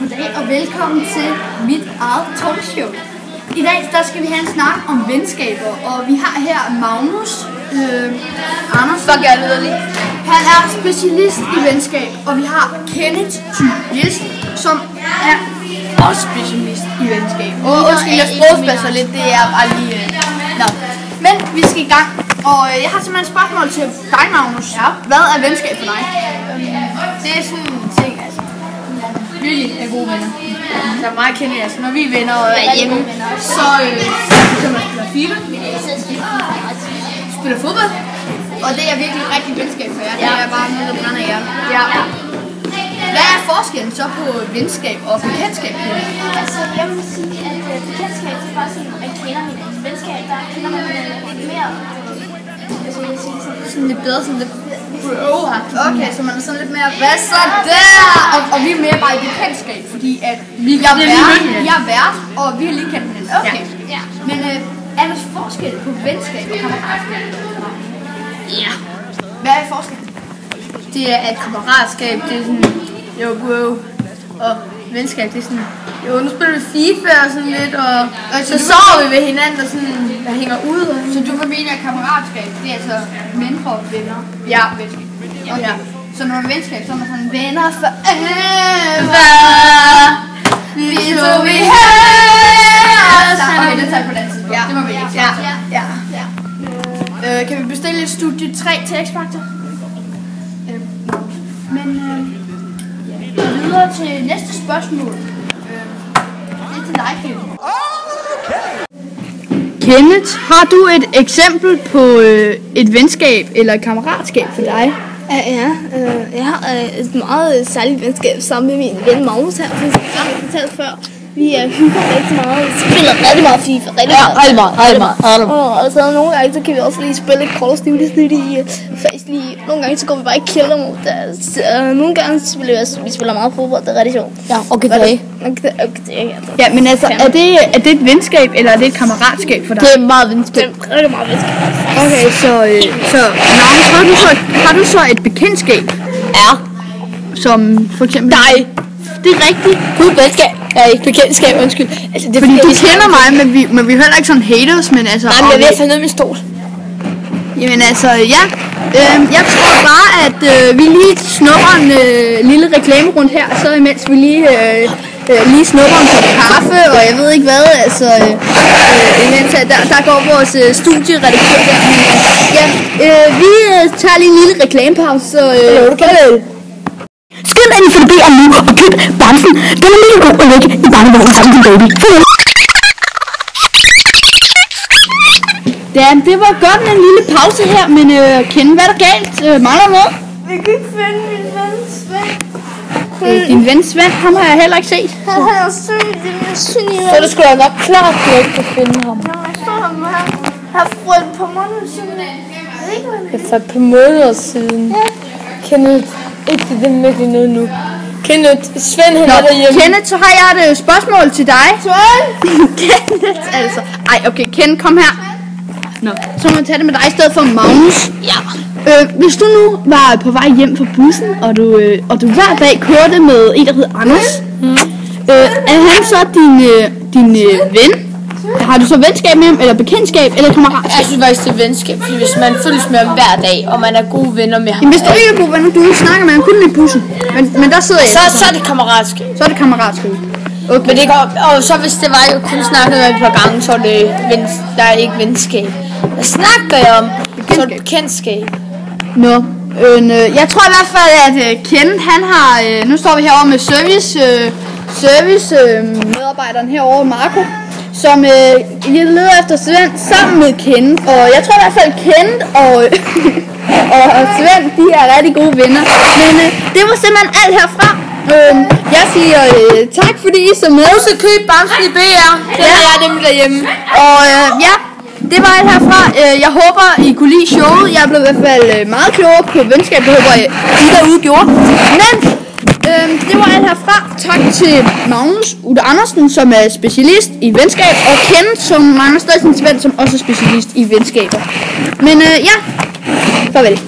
Goddag og velkommen til mit eget talkshow. I dag der skal vi have en snak om venskaber, og vi har her Magnus Andersen. Han er specialist i venskab, og vi har Kenneth Thyest, som er også specialist i venskab. Undskyld, jeg sprogspasser lidt, det er bare lige... Nå. Men vi skal i gang, og jeg har simpelthen et spørgsmål til dig, Magnus. Ja. Hvad er venskab for dig? Det er sådan en ting, altså. Virkelig er gode venner. Der er meget kendt, altså. Når vi er venner og er hjemme, så kan man spille FIFA, spille fodbold. Og det er virkelig et rigtigt venskab for jer. Ja. Det er bare noget, der brænder jer. Ja. Hvad er forskellen så på venskab og bekendtskab? Altså, jeg vil sige, at bekendtskab er bare sådan, at man kender hinanden. Venskab, der kender man hinanden lidt mere. Altså, jeg vil sige Sådan lidt bedre, sådan lidt bro-agtigt. Okay, så man er sådan lidt mere, hvad så der? Og vi er mere bare i bekendtskab, fordi at jeg er vært, og vi har lige kendt hinanden. Okay. Ja. Men er der forskel på venskab og kammeratskab? Ja. Hvad er forskellen? Det er et kammeratskab, det er sådan... Jo, bro. Og venskab, det er sådan... Jo, nu spiller vi FIFA og sådan lidt, og så sover vi ved hinanden og sådan... Der hænger ud og... Så du vil mene, at kammeratskab, det er altså mindre venner? Ja. Venskab. Okay. Ja. Så når man er venskab, så er man sådan venner for Vi tog vi her. Okay, det tager på dansk. Ja. Det må vi ikke. Ja. Kan vi bestille et studie 3 til X-Factor? Men videre til næste spørgsmål. Det er til dig, Kenneth. Kenneth, har du et eksempel på et venskab eller et kammeratskab for dig? Jeg har et meget særligt venskab sammen med min ven Magnus her, som jeg har fortalt før. Vi hygger rigtig meget, spiller rigtig meget FIFA, rigtig meget. Og så nogle gange, så kan vi også lige spille Call of Duty i faktisk lige. Nogle gange, så går vi bare i kælder mod det. Nogle gange, så spiller meget fodbold, det er rigtig sjovt. Ja, okay, det Ja, men altså, er det et venskab, eller er det et kammeratskab for dig? Det er meget venskab. Det er rigtig meget venskab. Okay, så Magnus, har du så et bekendtskab? Ja. Som for eksempel... Nej. Det er rigtigt. Gud, venskab. Ja, ikke bekendtskab, undskyld. Altså, det er Fordi du kender mig, men vi er heller ikke sådan haters, men altså... Nej, men jeg vil tage ned med stol. Jamen altså, ja. Jeg tror bare, at vi lige snupper en lille reklame rundt her, så imens vi lige snupper en kop kaffe, og jeg ved ikke hvad, altså... imens der går vores studieredaktør der, men vi tager lige en lille reklamepause, så... Skyd ind i CDB'er nu og køb Bamsen. Den er mega god at lægge i barnevognen sammen med din baby. Ja, det var godt med en lille pause her, men Ken, hvad er der galt? Mangler noget? Vi kan ikke finde min ven Svend. Din ven Svend, ham har jeg heller ikke set. Han er syg, det er min geni. Så det skulle da nok klart, at du ikke kan finde ham. Jeg så ham her for et par måneder siden. Det er for et par måneder siden. Kenneth, ikke det er virkelig noget nu. Kenneth, Svend han er derhjemme. Kenneth, så har jeg et spørgsmål til dig. Svend! Kenneth, altså. Ej, okay, Ken, kom her. Nå, så må jeg tage det med dig i stedet for Magnus. Ja. Hvis du nu var på vej hjem fra bussen, og du hver dag kørte med en, der hedder Anders, er han så din ven? Har du så venskab med ham, eller bekendtskab, eller kammeratskab? Jeg synes faktisk, det er venskab, fordi hvis man følges med ham hver dag, og man er gode venner med ham. Jamen, hvis du ikke er gode venner, du ikke snakker med ham kun i bussen, men der sidder jeg. Så er det kammeratskab. Så er det kammeratskab. Okay. Men det går, og så hvis det var, jeg kun snakkede med et par gange, så er det der er ikke venskab. Hvad snakker jeg om? Så er det bekendtskab. Nå, jeg tror i hvert fald, at Kenneth, han har, nu står vi herovre med service medarbejderen herovre, Marco, som leder efter Svend sammen med Kenneth, og jeg tror i hvert fald, Kenneth og Svend, de er rigtig gode venner, men det var simpelthen alt herfra. Jeg siger tak, fordi I så med. Så køb Bamsen i BR. Det er jeg dem derhjemme. Og ja, det var alt herfra. Jeg håber, I kunne lide showet. Jeg er blevet i hvert fald meget klogere på venskab. Det håber I derude gjorde. Men det var alt herfra. Tak til Magnus Ude Andersen, som er specialist i venskab. Og Kenneth, som mangler stadig sin Svend, som også er specialist i venskaber. Men ja, farvel.